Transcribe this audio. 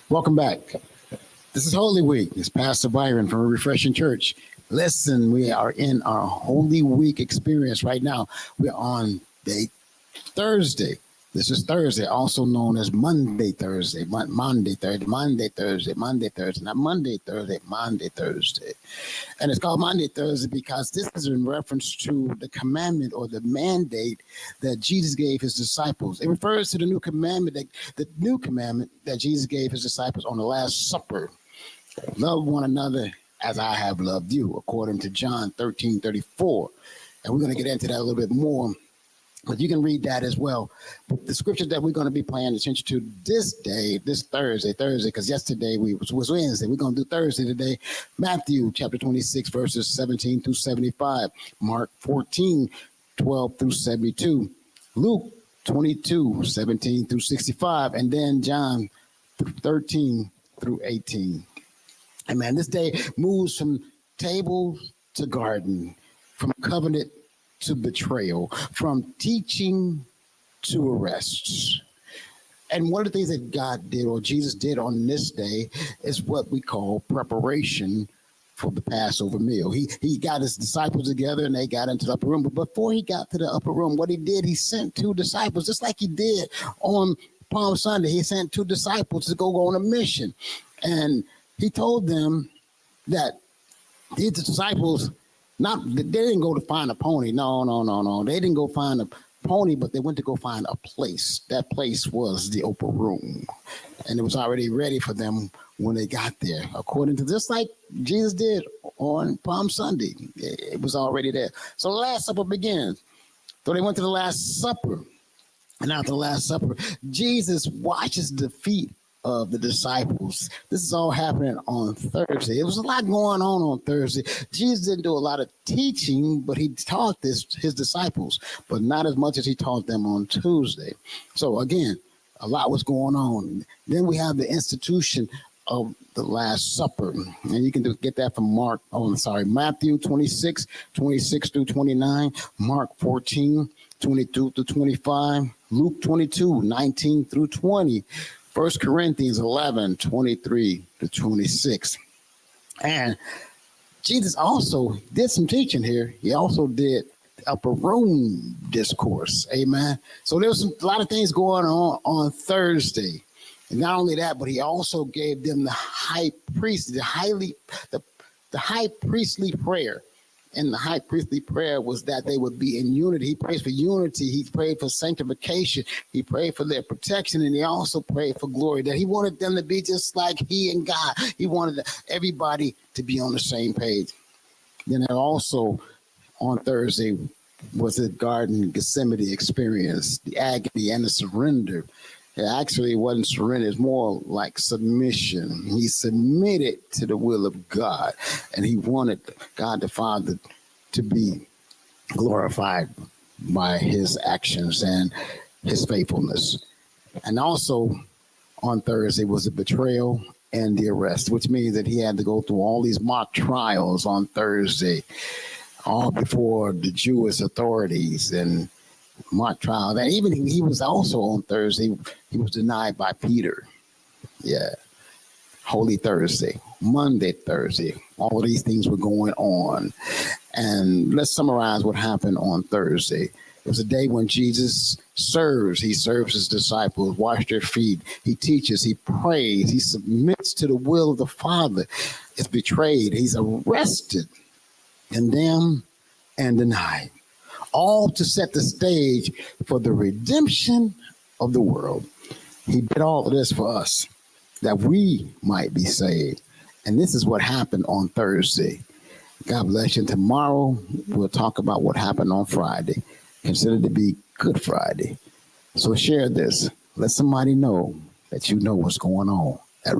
Welcome back. This is Holy Week. It's Pastor Byron from Refreshing Church. Listen, we are in our Holy Week experience right now. We're on day Thursday. This is Thursday, also known as Monday, Thursday, Monday, Thursday, Monday, Thursday, Monday, Thursday, not Monday, Thursday, Monday, Thursday. And it's called Monday, Thursday because this is in reference to the commandment or the mandate that Jesus gave his disciples. It refers to the new commandment that Jesus gave his disciples on the Last Supper. Love one another as I have loved you, according to John 13:34. And we're going to get into that a little bit more. But you can read that as well. But the scripture that we're going to be paying attention to this day, this Thursday, because yesterday was Wednesday. We're going to do Thursday today. Matthew chapter 26, verses 17 through 75. Mark 14, 12 through 72. Luke 22, 17 through 65. And then John 13 through 18. And man, this day moves from table to garden, from covenant to betrayal, from teaching to arrests. And one of the things that God did or Jesus did on this day is what we call preparation for the Passover meal. He got his disciples together and they got into the upper room. But before he got to the upper room, what he did, he sent two disciples, just like he did on Palm Sunday. He sent two disciples to go on a mission. And he told them that these disciples, they didn't go to find a pony. No. They didn't go find a pony, but they went to go find a place. That place was the upper room. And it was already ready for them when they got there, according to just like Jesus did on Palm Sunday. It was already there. So the Last Supper begins. So they went to the Last Supper. And after the Last Supper, Jesus washes the feet of the disciples. This is all happening on Thursday. There was a lot going on Thursday. Jesus didn't do a lot of teaching, but he taught his disciples, but not as much as he taught them on Tuesday. So again, a lot was going on. Then we have the institution of the Last Supper. And you can get that from Matthew 26, 26 through 29, Mark 14, 22 through 25, Luke 22, 19 through 20, 1 Corinthians 11, 23 to 26. And Jesus also did some teaching here. He also did upper room discourse. Amen. So there was a lot of things going on Thursday. And not only that, but he also gave them the high priestly prayer. And the high priestly prayer was that they would be in unity. He prayed for unity. He prayed for sanctification. He prayed for their protection. And he also prayed for glory, that he wanted them to be just like he and God. He wanted everybody to be on the same page. Then also on Thursday was the Garden Gethsemane experience, the agony and the surrender. Actually, it wasn't surrender. It's more like submission. He submitted to the will of God, and he wanted God the Father to be glorified by his actions and his faithfulness. And also on Thursday was the betrayal and the arrest, which means that he had to go through all these mock trials on Thursday, all before the Jewish authorities and mock trial. And even he was also on Thursday, he was denied by Peter. Yeah. Holy Thursday, Monday, Thursday, all of these things were going on. And let's summarize what happened on Thursday. It was a day when Jesus serves. He serves his disciples, wash their feet. He teaches, he prays, he submits to the will of the Father. Is betrayed. He's arrested, condemned, and denied. All to set the stage for the redemption of the world. He did all of this for us, that we might be saved. And this is what happened on Thursday. God bless you. And tomorrow, we'll talk about what happened on Friday, considered to be Good Friday. So share this. Let somebody know that you know what's going on at